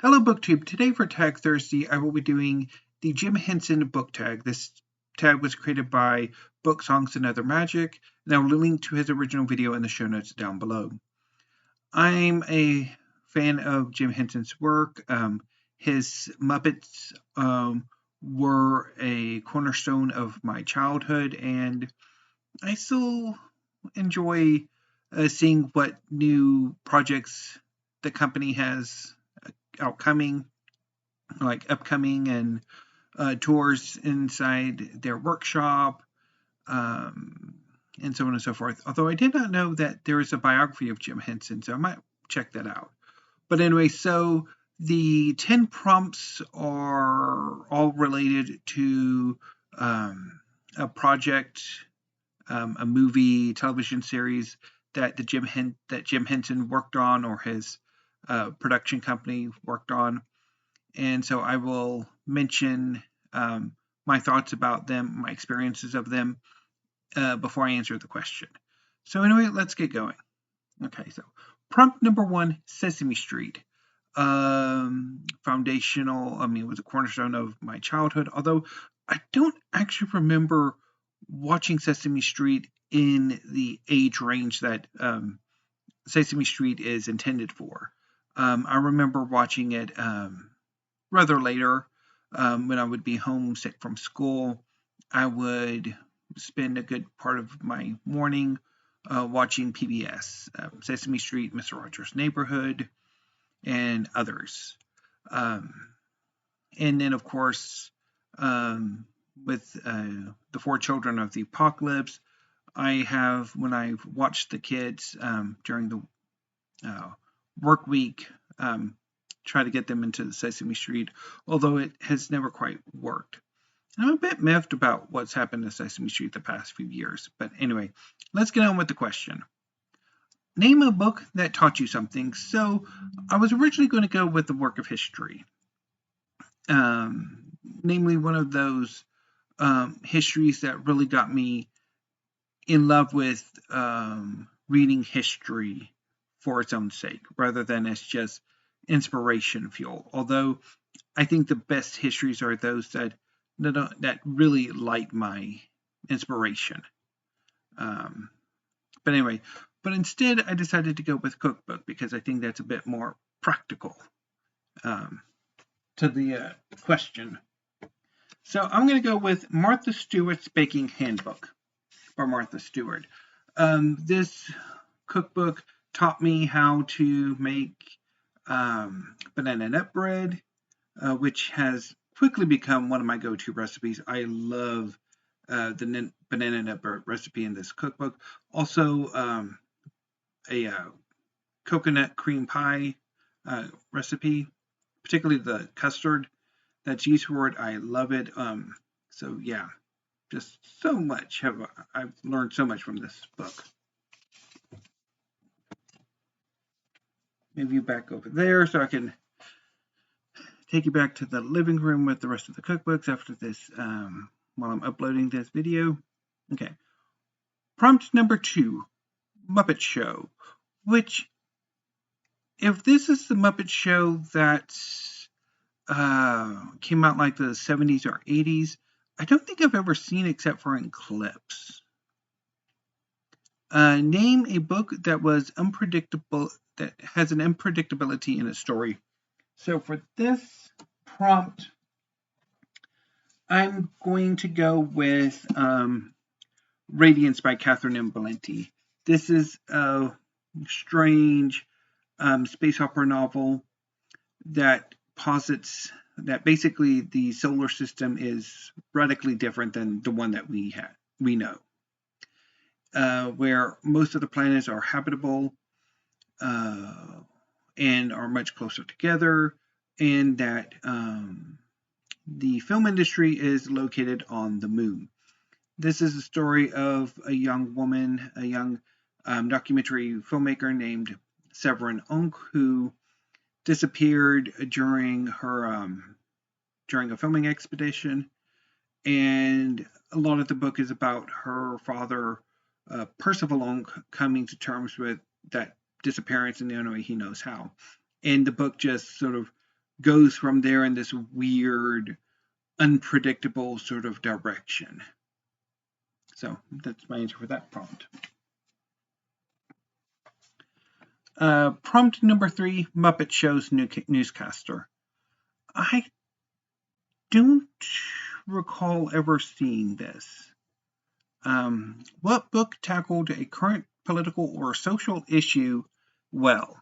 Hello BookTube. Today for Tag Thursday, I will be doing the Jim Henson Book Tag. This tag was created by Book Songs and Other Magic, and I will link to his original video in the show notes down below. I'm a fan of Jim Henson's work. His Muppets were a cornerstone of my childhood, and I still enjoy seeing what new projects the company has upcoming and tours inside their workshop, and so on and so forth. Although I did not know that there is a biography of Jim Henson, so I might check that out. But anyway, so the 10 prompts are all related to a project, a movie, television series that Jim Henson worked on, or his production company worked on. And so I will mention my thoughts about them, my experiences of them, before I answer the question. So anyway, let's get going. Okay, so prompt number 1, Sesame Street. Foundational, it was a cornerstone of my childhood, although I don't actually remember watching Sesame Street in the age range that Sesame Street is intended for. I remember watching it rather later, when I would be homesick from school. I would spend a good part of my morning watching PBS, Sesame Street, Mr. Rogers' Neighborhood, and others. And then, of course, with the 4 Children of the Apocalypse, when I've watched the kids during the work week, try to get them into the Sesame Street, although it has never quite worked. And I'm a bit miffed about what's happened to Sesame Street the past few years. But anyway, let's get on with the question. Name a book that taught you something. So I was originally going to go with the work of history. Namely, one of those histories that really got me in love with reading history for its own sake, rather than as just inspiration fuel. Although I think the best histories are those that really light my inspiration. But anyway, instead I decided to go with cookbook because I think that's a bit more practical to the question. So I'm going to go with Martha Stewart's Baking Handbook by Martha Stewart. This cookbook taught me how to make banana nut bread, which has quickly become one of my go-to recipes. I love the banana nut bread recipe in this cookbook. Also, a coconut cream pie recipe, particularly the custard that's used for it. I love it. So yeah, just so much I've learned so much from this book. Move you back over there so I can take you back to the living room with the rest of the cookbooks after this, while I'm uploading this video. Okay. Prompt number 2, Muppet Show, which, if this is the Muppet Show that came out like the 70s or 80s, I don't think I've ever seen except for in clips. Name a book that was unpredictable, that has an unpredictability in a story. So for this prompt, I'm going to go with Radiance by Catherynne and Valente. This is a strange space opera novel that posits that basically the solar system is radically different than the one that we know, where most of the planets are habitable and are much closer together, and that the film industry is located on the moon. This is a story of a young woman, a young documentary filmmaker named Catherynne, who disappeared during a filming expedition, and a lot of the book is about her father, Percival, coming to terms with that disappearance in the only way he knows how. And the book just sort of goes from there in this weird, unpredictable sort of direction. So that's my answer for that prompt. Prompt number 3, Muppet Show's Newscaster. I don't recall ever seeing this. What book tackled a current political or social issue well?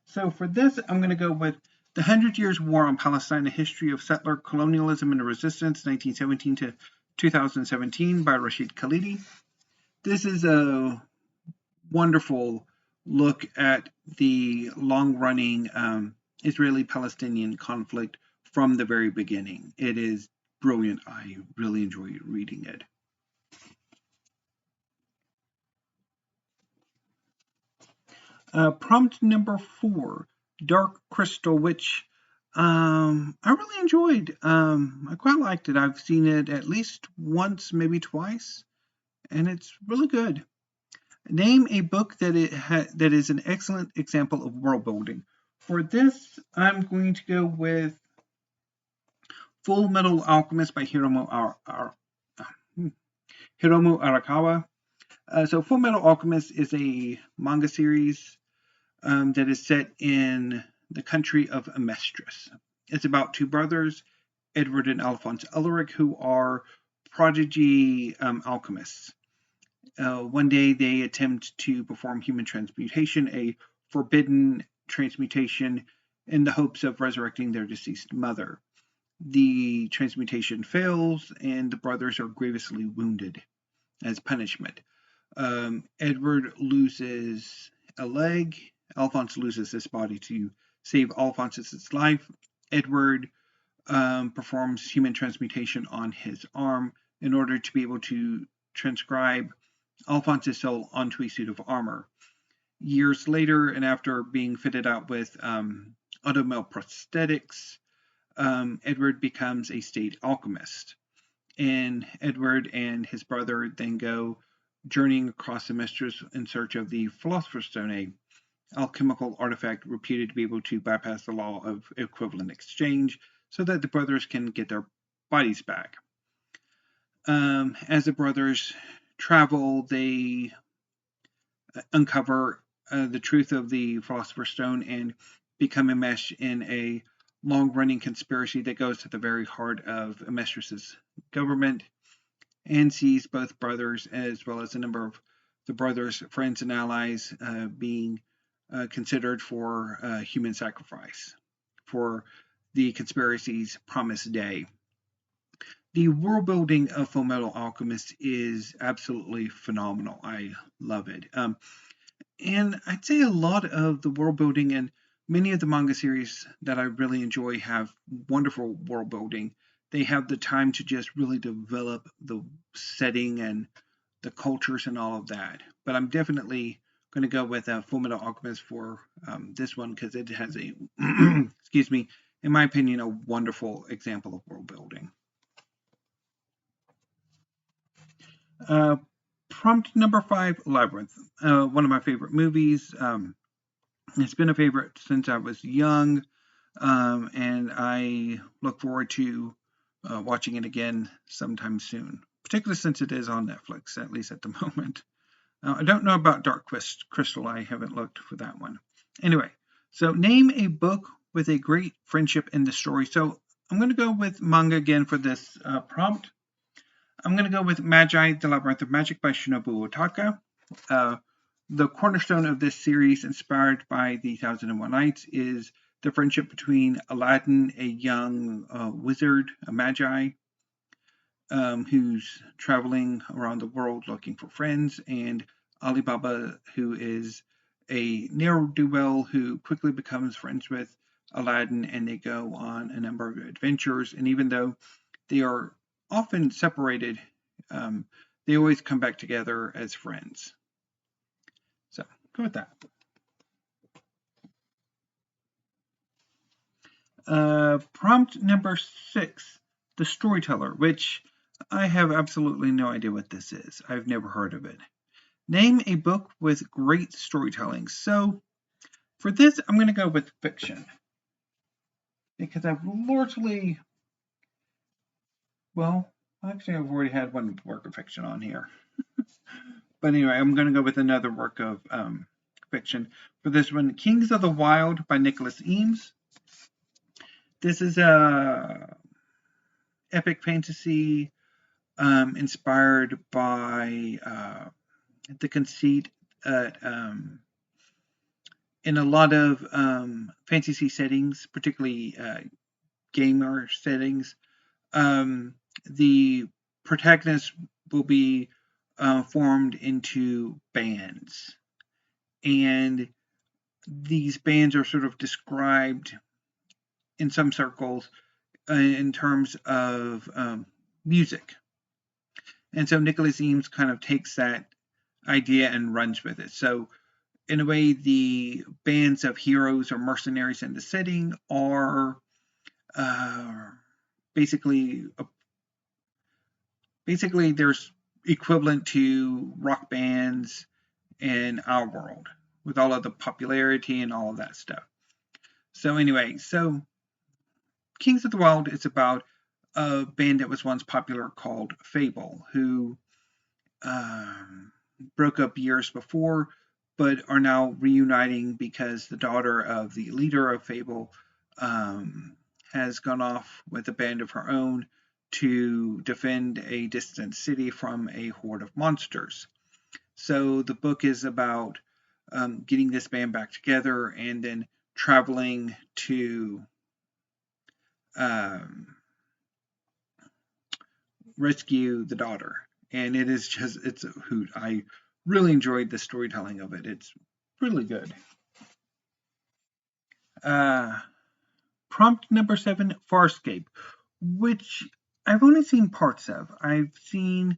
So for this, I'm going to go with The 100 Years' War on Palestine, A History of Settler Colonialism and Resistance, 1917 to 2017 by Rashid Khalidi. This is a wonderful look at the long-running Israeli-Palestinian conflict from the very beginning. It is brilliant. I really enjoy reading it. Prompt number 4, Dark Crystal, which I really enjoyed. I quite liked it. I've seen it at least once, maybe twice, and it's really good. Name a book that is an excellent example of world building. For this, I'm going to go with Full Metal Alchemist by Hiromu Arakawa. So Full Metal Alchemist is a manga series that is set in the country of Amestris. It's about two brothers, Edward and Alphonse Ulrich, who are prodigy alchemists. One day they attempt to perform human transmutation, a forbidden transmutation, in the hopes of resurrecting their deceased mother. The transmutation fails, and the brothers are grievously wounded as punishment. Edward loses a leg. Alphonse loses his body to save Alphonse's life. Edward performs human transmutation on his arm in order to be able to transcribe Alphonse's soul onto a suit of armor. Years later, and after being fitted out with automobile prosthetics, Edward becomes a state alchemist. And Edward and his brother then go journeying across the Amestris in search of the Philosopher's Stone, a alchemical artifact reputed to be able to bypass the law of equivalent exchange so that the brothers can get their bodies back. As the brothers travel, they uncover the truth of the Philosopher's Stone and become enmeshed in a long-running conspiracy that goes to the very heart of Amestris' government and sees both brothers as well as a number of the brothers' friends and allies being considered for human sacrifice for the conspiracy's promised day. The world building of Fullmetal Alchemist is absolutely phenomenal. I love it. And I'd say a lot of the world building and many of the manga series that I really enjoy have wonderful world building. They have the time to just really develop the setting and the cultures and all of that. But I'm definitely going to go with Fullmetal Alchemist for this one because it has a, excuse me, in my opinion, a wonderful example of world building. Prompt number 5, Labyrinth. One of my favorite movies. It's been a favorite since I was young, and I look forward to watching it again sometime soon, particularly since it is on Netflix, at least at the moment. I don't know about Dark Crystal. I haven't looked for that one. Anyway, so name a book with a great friendship in the story. So I'm going to go with manga again for this prompt. I'm going to go with Magi, the Labyrinth of Magic by Shinobu Otaka. The cornerstone of this series, inspired by the 1001 Nights, is the friendship between Aladdin, a young wizard, a magi, who's traveling around the world looking for friends, and Alibaba, who is a ne'er-do-well who quickly becomes friends with Aladdin, and they go on a number of adventures. And even though they are often separated, they always come back together as friends. So go with that. Prompt number 6, The Storyteller, which I have absolutely no idea what this is. I've never heard of it. Name a book with great storytelling. So for this, I'm going to go with fiction. because I've largely, well, actually I've already had one work of fiction on here. But anyway, I'm going to go with another work of fiction for this one, Kings of the Wyld by Nicholas Eames. This is a epic fantasy inspired by the conceit in a lot of fantasy settings, particularly gamer settings. The protagonists will be formed into bands, and these bands are sort of described in some circles in terms of music. And so Nicholas Eames kind of takes that idea and runs with it. So in a way, the bands of heroes or mercenaries in the setting are basically there's equivalent to rock bands in our world with all of the popularity and all of that stuff. So anyway, so Kings of the Wyld is about a band that was once popular called Fable, who broke up years before, but are now reuniting because the daughter of the leader of Fable has gone off with a band of her own to defend a distant city from a horde of monsters. So the book is about getting this band back together and then traveling to rescue the daughter. And it is just, it's a hoot. I really enjoyed the storytelling of it. It's really good. Prompt number 7, Farscape, which I've only seen parts of. I've seen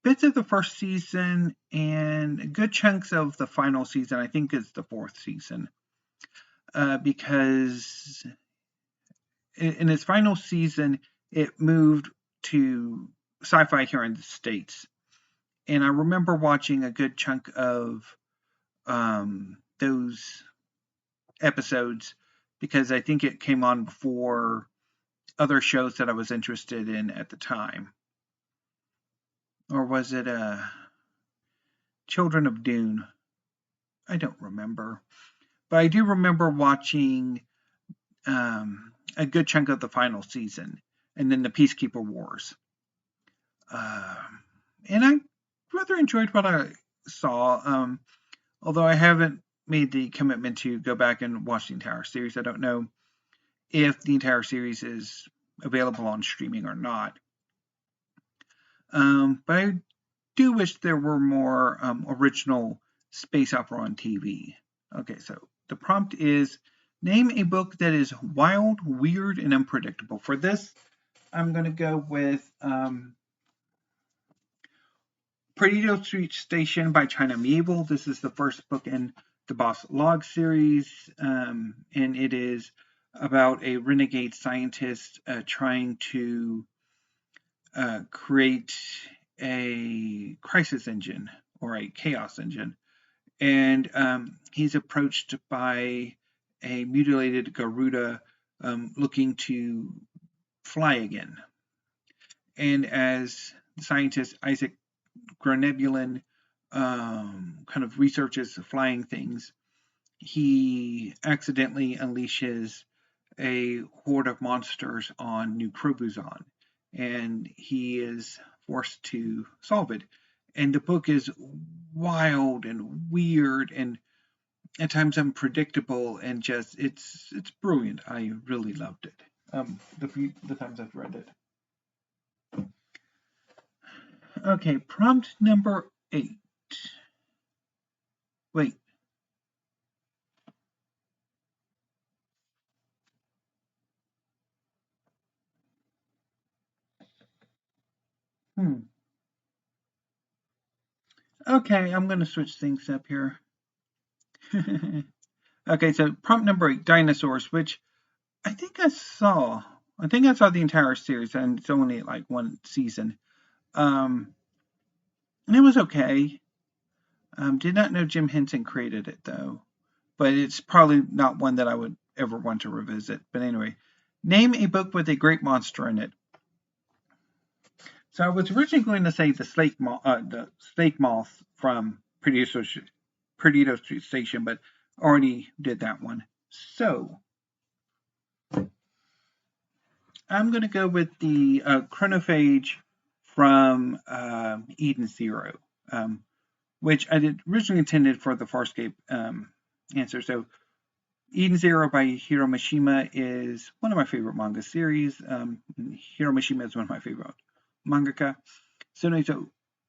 bits of the first season and good chunks of the final season. I think it's the 4th season. Because in its final season, it moved to sci-fi here in the States. And I remember watching a good chunk of those episodes because I think it came on before other shows that I was interested in at the time. Or was it Children of Dune? I don't remember. But I do remember watching a good chunk of the final season and then the Peacekeeper Wars. And I rather enjoyed what I saw, although I haven't made the commitment to go back and watch the entire series. I don't know if the entire series is available on streaming or not. But I do wish there were more original space opera on TV. Okay, so the prompt is name a book that is wild, weird, and unpredictable. For this, I'm going to go with Perdido Street Station by China Mieville. This is the first book in the Boss Log series, and it is about a renegade scientist trying to create a crisis engine or a chaos engine. And he's approached by a mutilated Garuda looking to fly again. And as the scientist Isaac Grenebulin kind of researches flying things, he accidentally unleashes a horde of monsters on New Crobuzon, and he is forced to solve it. And the book is wild and weird and at times unpredictable, and just it's brilliant. I really loved it. The times I've read it. Okay, prompt number 8. Wait. Okay, I'm going to switch things up here. Okay, so prompt number 8, Dinosaurs, which I think I saw. I think I saw the entire series, and it's only like one season. And it was okay. Did not know Jim Henson created it, though. But it's probably not one that I would ever want to revisit. But anyway, Name a book with a great monster in it. So I was originally going to say the snake moth from Perdido Station, but already did that one. So I'm going to go with the chronophage from Eden Zero, which I did originally intended for the Farscape answer. So Eden Zero by Hiro Mishima is one of my favorite manga series. Hiro Mishima is one of my favorite mangaka. So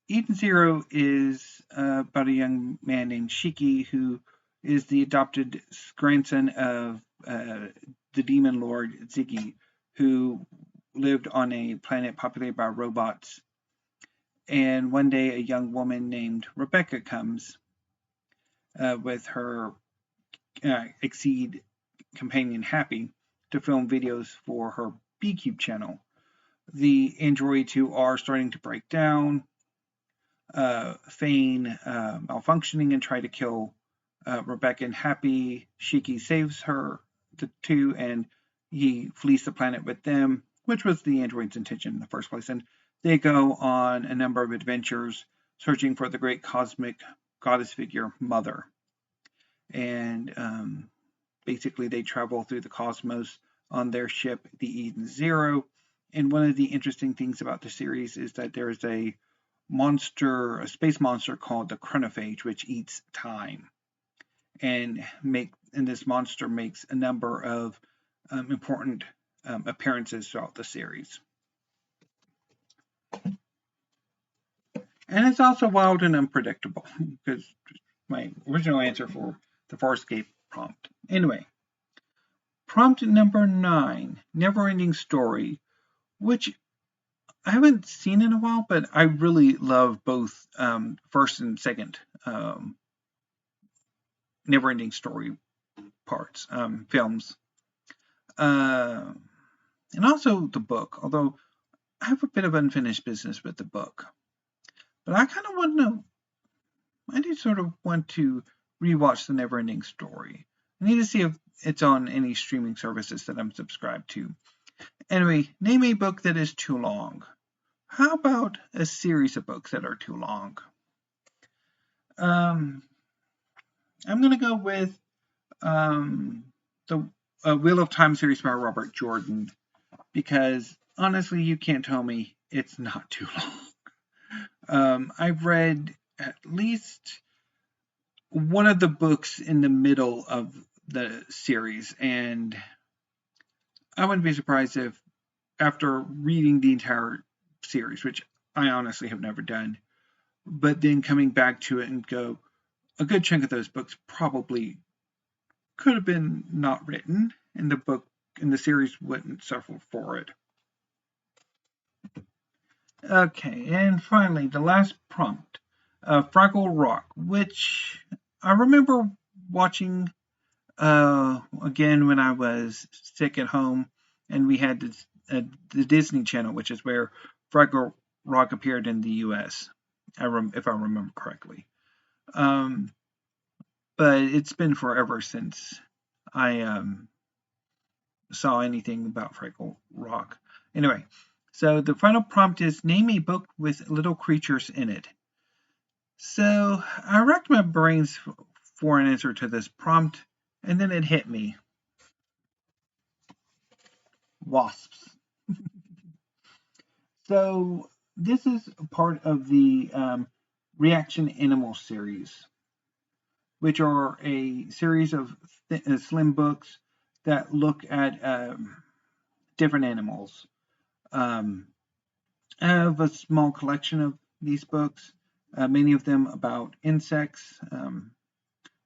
Eden Zero is about a young man named Shiki who is the adopted grandson of the demon lord Ziggy, who lived on a planet populated by robots. And one day a young woman named Rebecca comes with her Exceed companion Happy to film videos for her B-Cube channel. The androids who are starting to break down feign malfunctioning and try to kill Rebecca and Happy. Shiki saves the two, and he flees the planet with them, which was the android's intention in the first place. And they go on a number of adventures searching for the great cosmic goddess figure, Mother. And basically they travel through the cosmos on their ship, the Eden Zero. And one of the interesting things about the series is that there's a space monster called the chronophage, which eats time. And this monster makes a number of important appearances throughout the series. And it's also wild and unpredictable, because my original answer for the Farscape prompt. Anyway, prompt number 9, Neverending Story, which I haven't seen in a while, but I really love both first and second Neverending Story parts, films. And also the book, although I have a bit of unfinished business with the book. But I kind of I do sort of want to rewatch the Neverending Story. I need to see if it's on any streaming services that I'm subscribed to. Anyway, name a book that is too long. How about a series of books that are too long? I'm going to go with the Wheel of Time series by Robert Jordan, because honestly, you can't tell me it's not too long. I've read at least one of the books in the middle of the series, and I wouldn't be surprised if after reading the entire series, which I honestly have never done, but then coming back to it and go, a good chunk of those books probably could have been not written, and the series wouldn't suffer for it. Okay, and finally, the last prompt, Fraggle Rock, which I remember watching again when I was sick at home, and we had the Disney Channel, which is where Fraggle Rock appeared in the U.S., if I remember correctly. But it's been forever since I saw anything about Fraggle Rock. Anyway, so the final prompt is name a book with little creatures in it. So I racked my brains for an answer to this prompt, and then it hit me. Wasps. So this is part of the Reaction Animal series, which are a series of slim books that look at different animals. I have a small collection of these books, many of them about insects,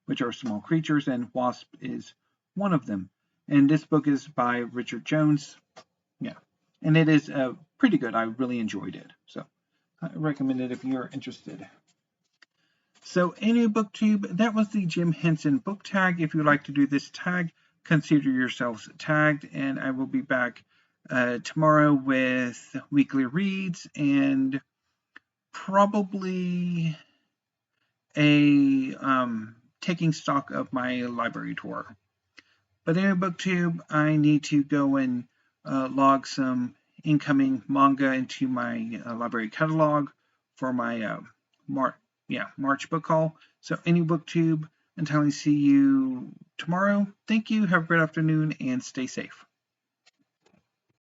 which are small creatures, and wasp is one of them. And this book is by Richard Jones. Yeah, and it is pretty good. I really enjoyed it, so I recommend it if you're interested. So anyway, BookTube, that was the Jim Henson Book Tag. If you'd like to do this tag, consider yourselves tagged, and I will be back tomorrow with weekly reads and probably a taking stock of my library tour. But anyway, BookTube, I need to go and log some incoming manga into my library catalog for my March book haul. So any booktube, until I see you tomorrow, thank you, have a great afternoon, and stay safe.